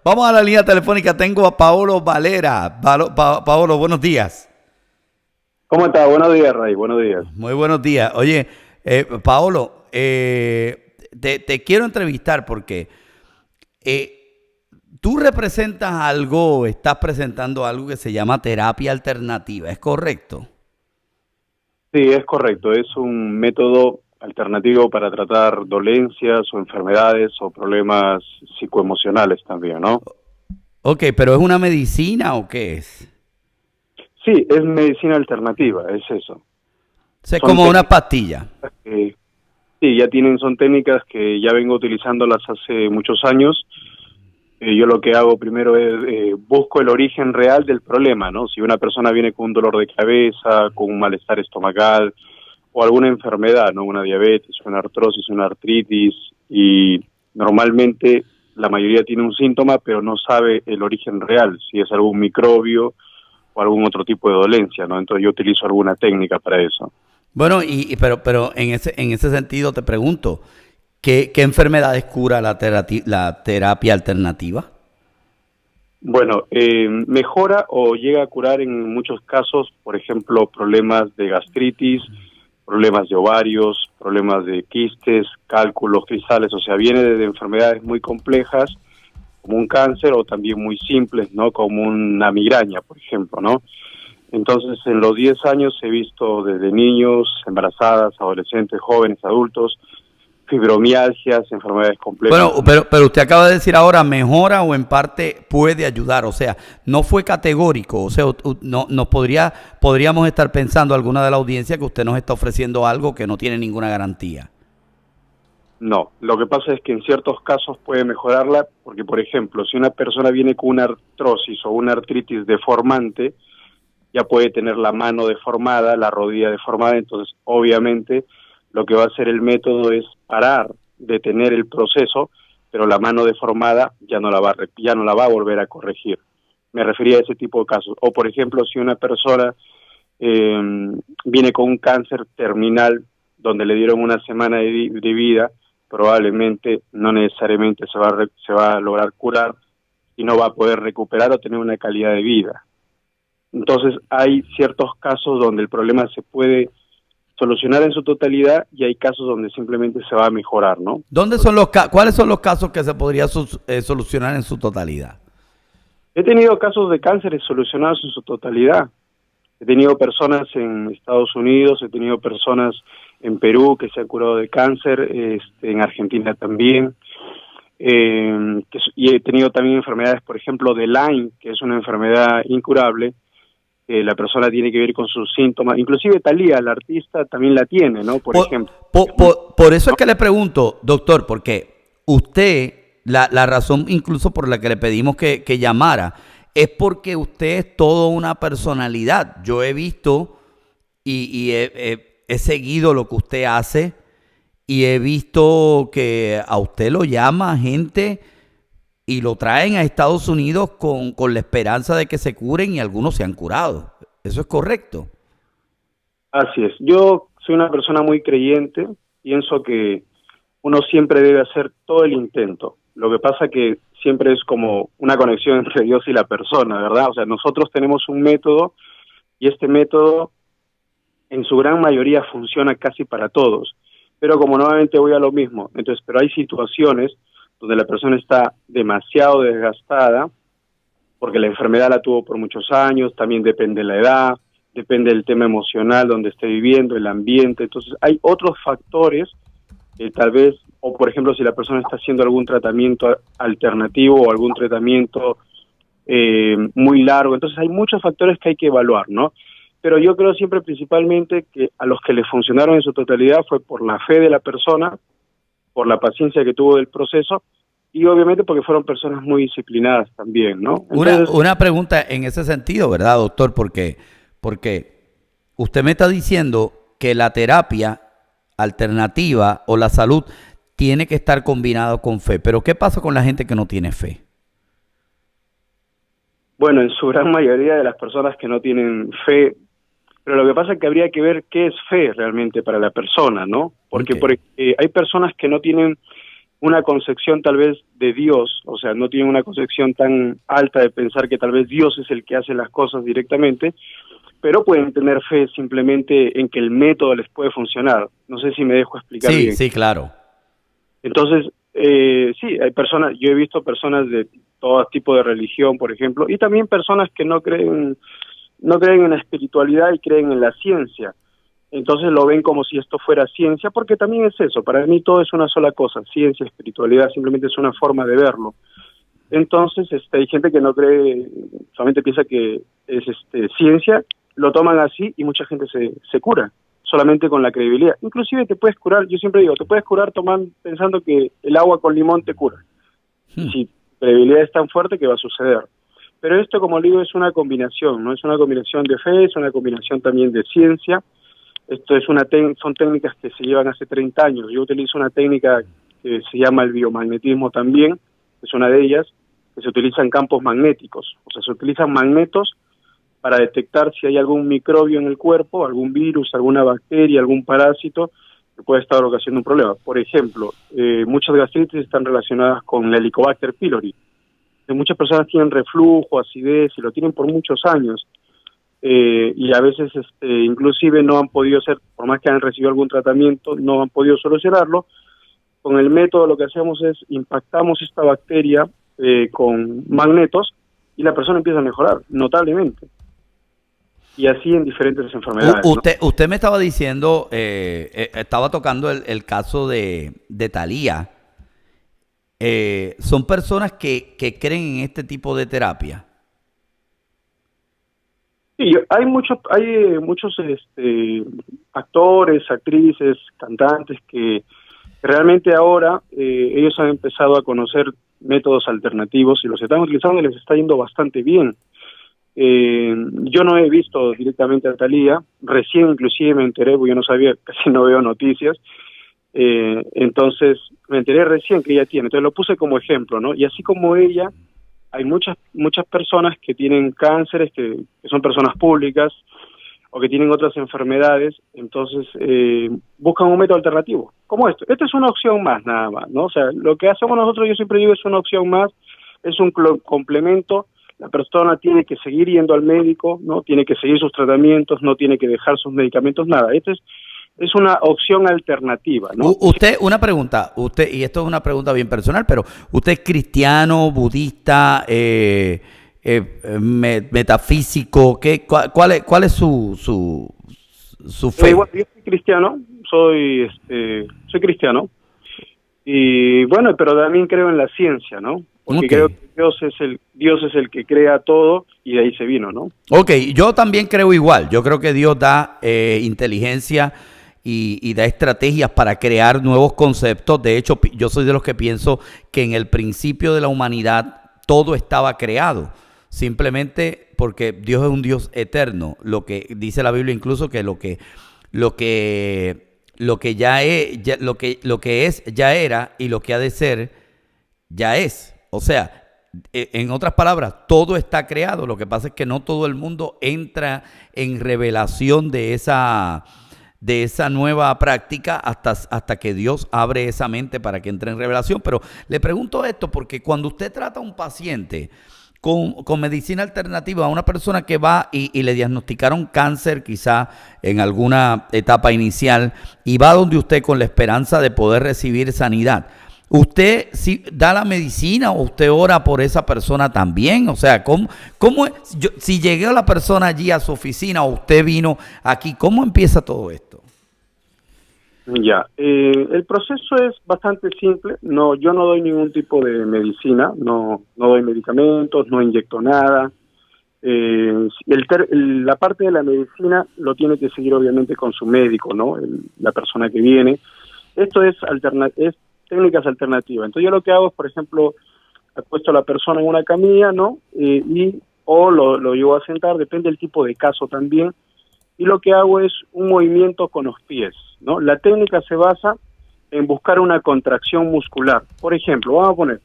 Vamos a la línea telefónica. Tengo a Paolo Valera. Paolo, buenos días. ¿Cómo está? Buenos días, Ray. Buenos días. Muy buenos días. Oye, Paolo, te quiero entrevistar porque tú representas algo, estás presentando algo que se llama terapia alternativa, ¿es correcto? Sí, es correcto. Es un método alternativo para tratar dolencias o enfermedades o problemas psicoemocionales también, ¿no? Ok, pero ¿es una medicina o qué es? Sí, es medicina alternativa, es eso. O sea, es Son como una técnicas pastilla. que, sí, son técnicas que ya vengo utilizándolas hace muchos años. Yo lo que hago primero es busco el origen real del problema, ¿no? Si una persona viene con un dolor de cabeza, con un malestar estomacal o alguna enfermedad, ¿no? Una diabetes, una artrosis, una artritis, y normalmente la mayoría tiene un síntoma, pero no sabe el origen real, si es algún microbio o algún otro tipo de dolencia, ¿no? Entonces yo utilizo alguna técnica para eso. Bueno, pero en ese sentido te pregunto, ¿qué enfermedades cura la terapia alternativa? Bueno, mejora o llega a curar en muchos casos, por ejemplo, problemas de gastritis, problemas de ovarios, problemas de quistes, cálculos, cristales, o sea, viene de enfermedades muy complejas, como un cáncer, o también muy simples, ¿no? Como una migraña, por ejemplo, ¿no? Entonces, en los 10 años he visto desde niños, embarazadas, adolescentes, jóvenes, adultos, fibromialgias, enfermedades complejas Bueno, como... pero usted acaba de decir ahora mejora o en parte puede ayudar, o sea, no fue categórico, o sea, no podríamos estar pensando alguna de la audiencia que usted nos está ofreciendo algo que no tiene ninguna garantía. No, lo que pasa es que en ciertos casos puede mejorarla, porque por ejemplo, si una persona viene con una artrosis o una artritis deformante, ya puede tener la mano deformada, la rodilla deformada, entonces obviamente lo que va a hacer el método es parar, detener el proceso, pero la mano deformada ya no la va a volver a corregir. Me refería a ese tipo de casos. O por ejemplo, si una persona eh, viene con un cáncer terminal donde le dieron una semana de vida, probablemente no necesariamente se va a lograr curar y no va a poder recuperar o tener una calidad de vida. Entonces hay ciertos casos donde el problema se puede solucionar en su totalidad y hay casos donde simplemente se va a mejorar, ¿no? ¿Cuáles son los casos que se podría solucionar en su totalidad? He tenido casos de cánceres solucionados en su totalidad. He tenido personas en Estados Unidos, he tenido personas en Perú que se han curado de cáncer, en Argentina también. Y he tenido también enfermedades, por ejemplo, de Lyme, que es una enfermedad incurable. La persona tiene que ver con sus síntomas. Inclusive Thalía, la artista, también la tiene, ¿no? Por ejemplo. Por eso es que le pregunto, doctor, porque usted, la razón incluso por la que le pedimos que llamara, es porque usted es toda una personalidad. Yo he visto he seguido lo que usted hace y he visto que a usted lo llama gente y lo traen a Estados Unidos con la esperanza de que se curen y algunos se han curado. ¿Eso es correcto? Así es. Yo soy una persona muy creyente. Pienso que uno siempre debe hacer todo el intento. Lo que pasa que siempre es como una conexión entre Dios y la persona, ¿verdad? O sea, nosotros tenemos un método y este método en su gran mayoría funciona casi para todos. Pero como nuevamente voy a lo mismo, entonces, pero hay situaciones donde la persona está demasiado desgastada porque la enfermedad la tuvo por muchos años, también depende de la edad, depende del tema emocional donde esté viviendo, el ambiente. Entonces hay otros factores tal vez, o por ejemplo si la persona está haciendo algún tratamiento alternativo o algún tratamiento muy largo, entonces hay muchos factores que hay que evaluar, ¿no? Pero yo creo siempre principalmente que a los que le funcionaron en su totalidad fue por la fe de la persona, por la paciencia que tuvo del proceso y obviamente porque fueron personas muy disciplinadas también, ¿no? Entonces, Una pregunta en ese sentido, ¿verdad, doctor? Porque usted me está diciendo que la terapia alternativa o la salud tiene que estar combinado con fe. Pero ¿qué pasa con la gente que no tiene fe? bueno, en su gran mayoría de las personas que no tienen fe, pero lo que pasa es que habría que ver qué es fe realmente para la persona, ¿no? Porque Okay. hay personas que no tienen una concepción tal vez de Dios, o sea, no tienen una concepción tan alta de pensar que tal vez Dios es el que hace las cosas directamente, pero pueden tener fe simplemente en que el método les puede funcionar. No sé si me dejo explicar Sí, bien. sí, claro. Entonces, sí, hay personas, yo he visto personas de todo tipo de religión, por ejemplo, y también personas que no creen en la espiritualidad y creen en la ciencia. Entonces lo ven como si esto fuera ciencia, porque también es eso, para mí todo es una sola cosa, ciencia, espiritualidad, simplemente es una forma de verlo. Entonces hay gente que no cree, solamente piensa que es ciencia, lo toman así y mucha gente se cura, solamente con la credibilidad. Inclusive te puedes curar, yo siempre digo, te puedes curar pensando que el agua con limón te cura. Y si tu credibilidad es tan fuerte, que va a suceder. Pero esto, como le digo, es una combinación, ¿no? Es una combinación de fe, es una combinación también de ciencia. Esto es son técnicas que se llevan hace 30 años. Yo utilizo una técnica que se llama el biomagnetismo también, es una de ellas, que se utiliza en campos magnéticos. O sea, se utilizan magnetos para detectar si hay algún microbio en el cuerpo, algún virus, alguna bacteria, algún parásito que puede estar ocasionando un problema. Por ejemplo, muchas gastritis están relacionadas con el Helicobacter pylori. Muchas personas tienen reflujo, acidez, y lo tienen por muchos años. Y a veces inclusive no han podido por más que han recibido algún tratamiento, no han podido solucionarlo. Con el método lo que hacemos es impactamos esta bacteria con magnetos y la persona empieza a mejorar notablemente. Y así en diferentes enfermedades. Usted me estaba diciendo, estaba tocando el caso de Thalía. ¿Son personas que creen en este tipo de terapia? Sí, hay muchos actores, actrices, cantantes que realmente ahora ellos han empezado a conocer métodos alternativos y los están utilizando y les está yendo bastante bien. Yo no he visto directamente a Thalía, recién inclusive me enteré, porque yo no sabía, casi no veo noticias, entonces me enteré recién que ella tiene, entonces lo puse como ejemplo, ¿no? Y así como ella, hay muchas personas que tienen cánceres, que son personas públicas, o que tienen otras enfermedades, entonces buscan un método alternativo, como esto. Esta es una opción más, nada más, ¿no? O sea, lo que hacemos nosotros, yo siempre digo, es una opción más, es un complemento. La persona tiene que seguir yendo al médico, ¿no? Tiene que seguir sus tratamientos, no tiene que dejar sus medicamentos, nada. Esto es una opción alternativa, ¿no? Usted, una pregunta, y esto es una pregunta bien personal, pero ¿usted es cristiano, budista, metafísico? ¿Cuál es su fe? Bueno, yo soy cristiano, soy cristiano, y bueno, pero también creo en la ciencia, ¿no? Porque creo que Dios es el que crea todo y de ahí se vino, ¿no? Ok, yo también creo igual. Yo creo que Dios da inteligencia y da estrategias para crear nuevos conceptos. De hecho, yo soy de los que pienso que en el principio de la humanidad todo estaba creado. Simplemente porque Dios es un Dios eterno. Lo que dice la Biblia incluso que lo que es ya era y lo que ha de ser ya es. O sea, en otras palabras, todo está creado. Lo que pasa es que no todo el mundo entra en revelación de esa nueva práctica hasta que Dios abre esa mente para que entre en revelación. Pero le pregunto esto porque cuando usted trata a un paciente con medicina alternativa, a una persona que va y le diagnosticaron cáncer quizá en alguna etapa inicial y va donde usted con la esperanza de poder recibir sanidad, ¿usted sí da la medicina o usted ora por esa persona también? O sea, si llegué a la persona allí a su oficina o usted vino aquí, ¿cómo empieza todo esto? Ya, el proceso es bastante simple. No, yo no doy ningún tipo de medicina, no doy medicamentos, no inyecto nada. La parte de la medicina lo tiene que seguir obviamente con su médico, ¿no? La persona que viene. Esto es técnicas alternativas. Entonces yo lo que hago es, por ejemplo, acuesto a la persona en una camilla, ¿no? O lo llevo a sentar, depende del tipo de caso también. Y lo que hago es un movimiento con los pies, ¿no? La técnica se basa en buscar una contracción muscular. Por ejemplo, vamos a poner,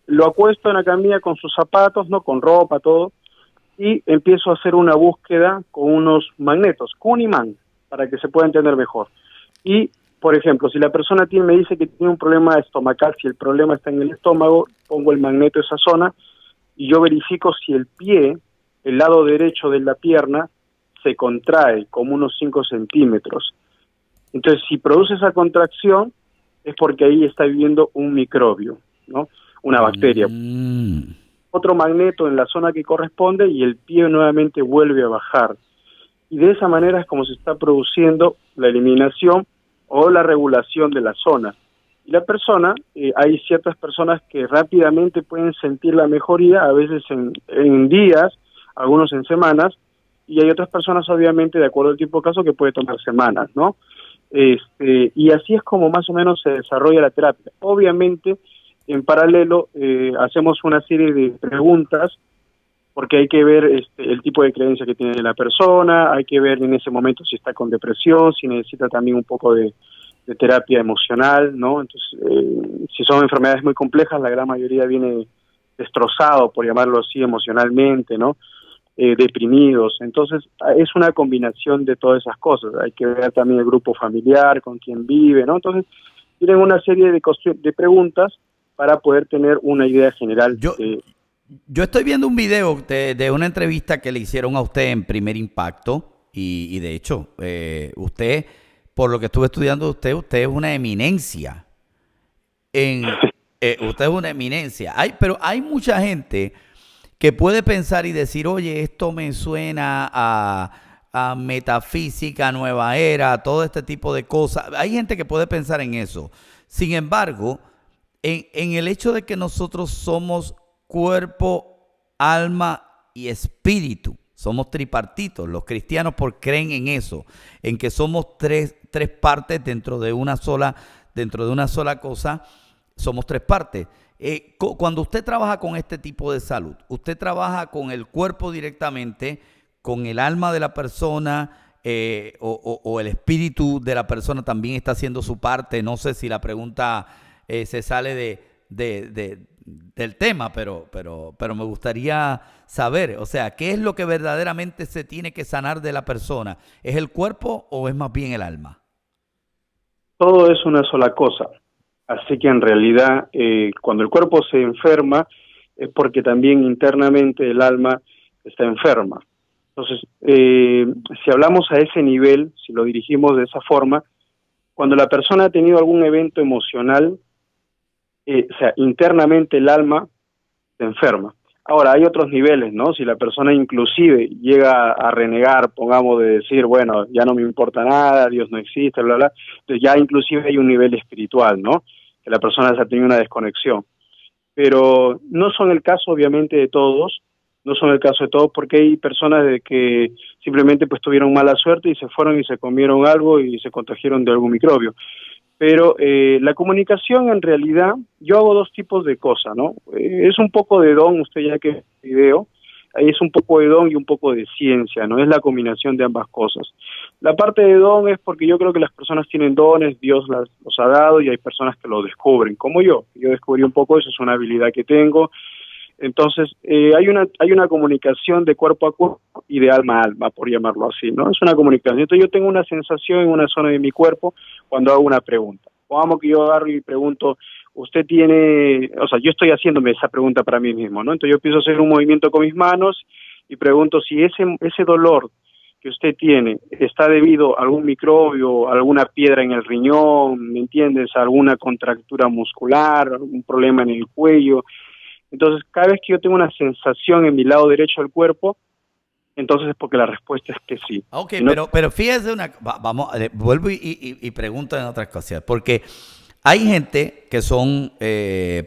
lo acuesto en la camilla con sus zapatos, ¿no? Con ropa, todo, y empiezo a hacer una búsqueda con unos magnetos, con un imán, para que se pueda entender mejor. Y por ejemplo, si la persona me dice que tiene un problema estomacal, si el problema está en el estómago, pongo el magneto en esa zona y yo verifico si el pie, el lado derecho de la pierna, se contrae como unos 5 centímetros. Entonces, si produce esa contracción, es porque ahí está viviendo un microbio, ¿no? Una bacteria. Otro magneto en la zona que corresponde y el pie nuevamente vuelve a bajar. Y de esa manera es como se está produciendo la eliminación o la regulación de la zona. Y la persona, hay ciertas personas que rápidamente pueden sentir la mejoría, a veces en días, algunos en semanas, y hay otras personas, obviamente, de acuerdo al tipo de caso, que puede tomar semanas, ¿no? Y así es como más o menos se desarrolla la terapia. Obviamente, en paralelo, hacemos una serie de preguntas, porque hay que ver el tipo de creencia que tiene la persona, hay que ver en ese momento si está con depresión, si necesita también un poco de terapia emocional, ¿no? Entonces, si son enfermedades muy complejas, la gran mayoría viene destrozado, por llamarlo así, emocionalmente, ¿no? Deprimidos. Entonces, es una combinación de todas esas cosas. Hay que ver también el grupo familiar, con quién vive, ¿no? Entonces, tienen una serie de preguntas para poder tener una idea general. Yo estoy viendo un video de una entrevista que le hicieron a usted en Primer Impacto y de hecho, usted, por lo que estuve estudiando de usted es una eminencia. Usted es una eminencia. Pero hay mucha gente que puede pensar y decir, oye, esto me suena a metafísica, nueva era, todo este tipo de cosas. Hay gente que puede pensar en eso. Sin embargo, en el hecho de que nosotros somos cuerpo, alma y espíritu, somos tripartitos. Los cristianos creen en eso, en que somos tres partes dentro de una sola cosa. Somos tres partes. Cuando usted trabaja con este tipo de salud, usted trabaja con el cuerpo directamente, con el alma de la persona, o el espíritu de la persona también está haciendo su parte. No sé si la pregunta se sale del tema, pero me gustaría saber, o sea, ¿qué es lo que verdaderamente se tiene que sanar de la persona? ¿Es el cuerpo o es más bien el alma? Todo es una sola cosa. Así que en realidad, cuando el cuerpo se enferma, es porque también internamente el alma está enferma. Entonces, si hablamos a ese nivel, si lo dirigimos de esa forma, cuando la persona ha tenido algún evento emocional, o sea, internamente el alma se enferma. Ahora, hay otros niveles, ¿no? Si la persona inclusive llega a renegar, pongamos, de decir, bueno, ya no me importa nada, Dios no existe, bla, bla, entonces ya inclusive hay un nivel espiritual, ¿no? Que la persona ya tiene una desconexión. Pero no son el caso, obviamente, de todos, no son el caso de todos, porque hay personas de que simplemente pues tuvieron mala suerte y se fueron y se comieron algo y se contagiaron de algún microbio. Pero la comunicación en realidad, yo hago dos tipos de cosas, ¿no? Es un poco de don, usted ya que video, es un poco de don y un poco de ciencia, ¿no? Es la combinación de ambas cosas. La parte de don es porque yo creo que las personas tienen dones, Dios los ha dado y hay personas que lo descubren, como yo. Yo descubrí un poco eso, es una habilidad que tengo. Entonces, hay una comunicación de cuerpo a cuerpo y de alma a alma, por llamarlo así, ¿no? Es una comunicación. Entonces, yo tengo una sensación en una zona de mi cuerpo cuando hago una pregunta. Pongamos que yo agarro y pregunto, usted tiene, o sea, yo estoy haciéndome esa pregunta para mí mismo, ¿no? Entonces, yo empiezo a hacer un movimiento con mis manos y pregunto si ese dolor que usted tiene está debido a algún microbio, alguna piedra en el riñón, ¿me entiendes? Alguna contractura muscular, algún problema en el cuello. Entonces, cada vez que yo tengo una sensación en mi lado derecho del cuerpo, entonces es porque la respuesta es que sí. Ok, si no, pero fíjese vamos, vuelvo y pregunto en otras cosas, porque hay gente que son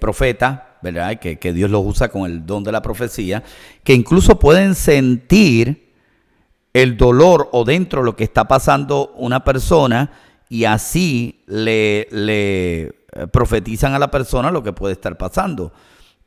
profetas, ¿verdad? Que Dios los usa con el don de la profecía, que incluso pueden sentir el dolor o dentro de lo que está pasando una persona y así le profetizan a la persona lo que puede estar pasando.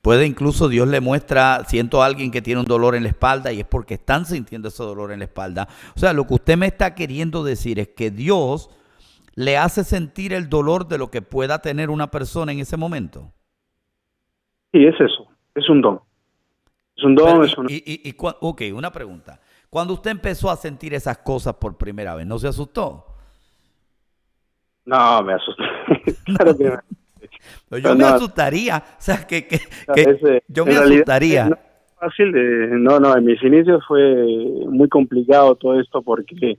Puede incluso Dios le muestra, siento a alguien que tiene un dolor en la espalda y es porque están sintiendo ese dolor en la espalda. O sea, lo que usted me está queriendo decir es que Dios le hace sentir el dolor de lo que pueda tener una persona en ese momento. sí, es eso, es un don. Es un don, es una... Ok, una pregunta. Cuando usted empezó a sentir esas cosas por primera vez, ¿no se asustó? No, me asusté. Claro que no. Pues yo me asustaría, o sea, que yo me en realidad, asustaría. no es fácil, no, en mis inicios fue muy complicado todo esto porque,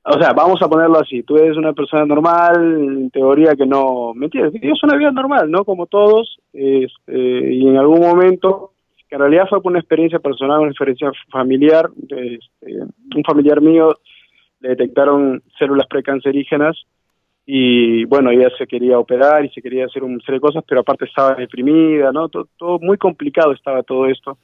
o sea, vamos a ponerlo así, tú eres una persona normal, en teoría que no, ¿me entiendes? Es una vida normal, ¿no? Como todos, y en algún momento, que en realidad fue por una experiencia personal, una experiencia familiar, un familiar mío le detectaron células precancerígenas y bueno, ella se quería operar y se quería hacer un serie de cosas, pero aparte estaba deprimida, ¿no? Todo muy complicado estaba todo esto.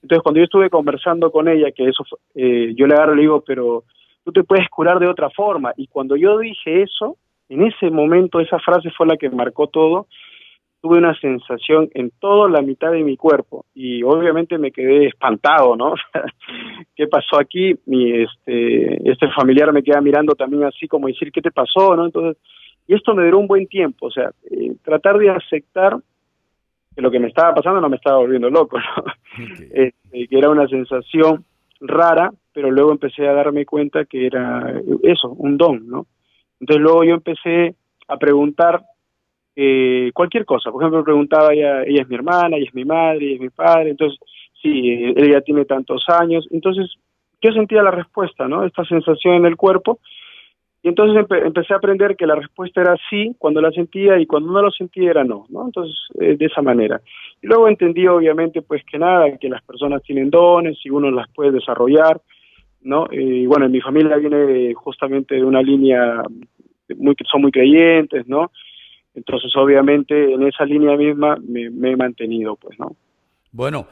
Entonces, cuando yo estuve conversando con ella, que eso, yo le agarro y le digo, pero tú te puedes curar de otra forma. Y cuando yo dije eso, en ese momento, esa frase fue la que marcó todo. Tuve una sensación en toda la mitad de mi cuerpo y obviamente me quedé espantado, ¿no? ¿Qué pasó aquí? Este familiar me queda mirando también así como decir, ¿qué te pasó? ¿No? Entonces, y esto me duró un buen tiempo, o sea, tratar de aceptar que lo que me estaba pasando no me estaba volviendo loco, ¿no? Okay. Que era una sensación rara, pero luego empecé a darme cuenta que era eso, un don, ¿no? Entonces luego yo empecé a preguntar cualquier cosa. Por ejemplo, preguntaba, ella es mi hermana, ella es mi madre, ella es mi padre, entonces, sí, ella tiene tantos años. Entonces, yo sentía la respuesta, ¿no? Esta sensación en el cuerpo. Y entonces empecé a aprender que la respuesta era sí cuando la sentía y cuando no lo sentía era no, ¿no? Entonces, de esa manera. Y luego entendí, obviamente, pues que nada, que las personas tienen dones y uno las puede desarrollar, ¿no? Y bueno, en mi familia viene justamente de una línea, son muy creyentes, ¿no? Entonces, obviamente, en esa línea misma me he mantenido, pues, ¿no? Bueno,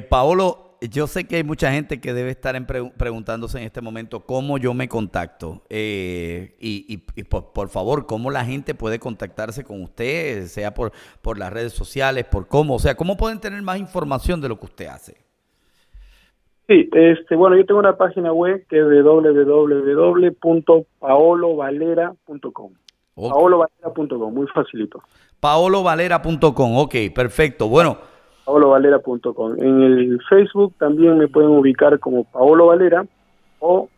Paolo, yo sé que hay mucha gente que debe estar preguntándose en este momento cómo yo me contacto. Y por favor, cómo la gente puede contactarse con usted, sea por las redes sociales, por cómo, o sea, cómo pueden tener más información de lo que usted hace. Sí, bueno, yo tengo una página web que es www.paolovalera.com. Okay. paolovalera.com, muy facilito. paolovalera.com, ok, perfecto. Bueno, paolovalera.com. En el Facebook también me pueden ubicar como Paolo Valera o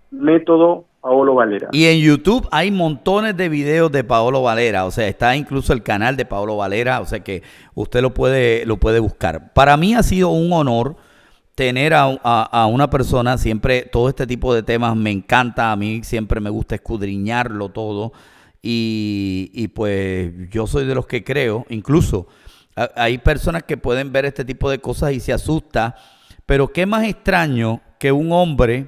Método Paolo Valera. Y en YouTube hay montones de videos de Paolo Valera, o sea, está incluso el canal de Paolo Valera, o sea que usted lo puede buscar. Para mí ha sido un honor tener a una persona, siempre todo este tipo de temas me encanta, a mí siempre me gusta escudriñarlo todo y pues yo soy de los que creo, incluso hay personas que pueden ver este tipo de cosas y se asusta, pero qué más extraño que un hombre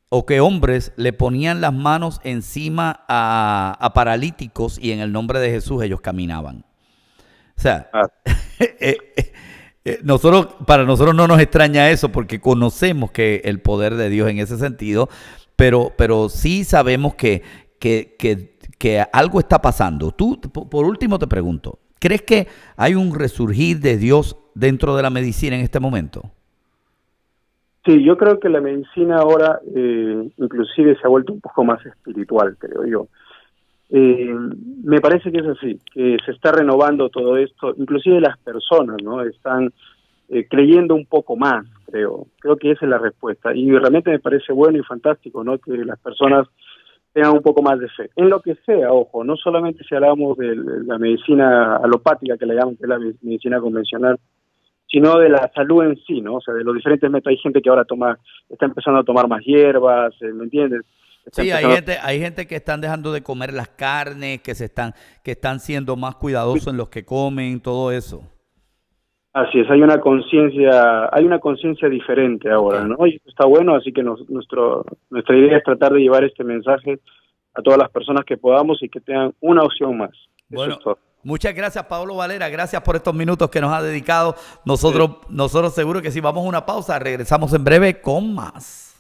o que hombres le ponían las manos encima a paralíticos y en el nombre de Jesús ellos caminaban. O sea, para nosotros no nos extraña eso porque conocemos que el poder de Dios en ese sentido, pero sí sabemos que algo está pasando. Tú, por último, te pregunto, ¿crees que hay un resurgir de Dios dentro de la medicina en este momento? Sí, yo creo que la medicina ahora inclusive se ha vuelto un poco más espiritual, creo yo. Me parece que es así, que se está renovando todo esto, inclusive las personas, ¿no? Están creyendo un poco más, creo que esa es la respuesta, y realmente me parece bueno y fantástico, ¿no? Que las personas tengan un poco más de fe, en lo que sea, ojo, no solamente si hablamos de la medicina alopática, que le llaman, que es la medicina convencional, sino de la salud en sí, ¿no? O sea, de los diferentes métodos. Hay gente que ahora está empezando a tomar más hierbas, ¿me entiendes? Sí, hay gente que están dejando de comer las carnes, que están siendo más cuidadosos en los que comen, todo eso. Así es, hay una conciencia diferente ahora, ¿no? Y está bueno, así que nuestra idea es tratar de llevar este mensaje a todas las personas que podamos y que tengan una opción más. Bueno, muchas gracias, Paolo Valera, gracias por estos minutos que nos ha dedicado. Nosotros seguro que si vamos a una pausa, regresamos en breve con más.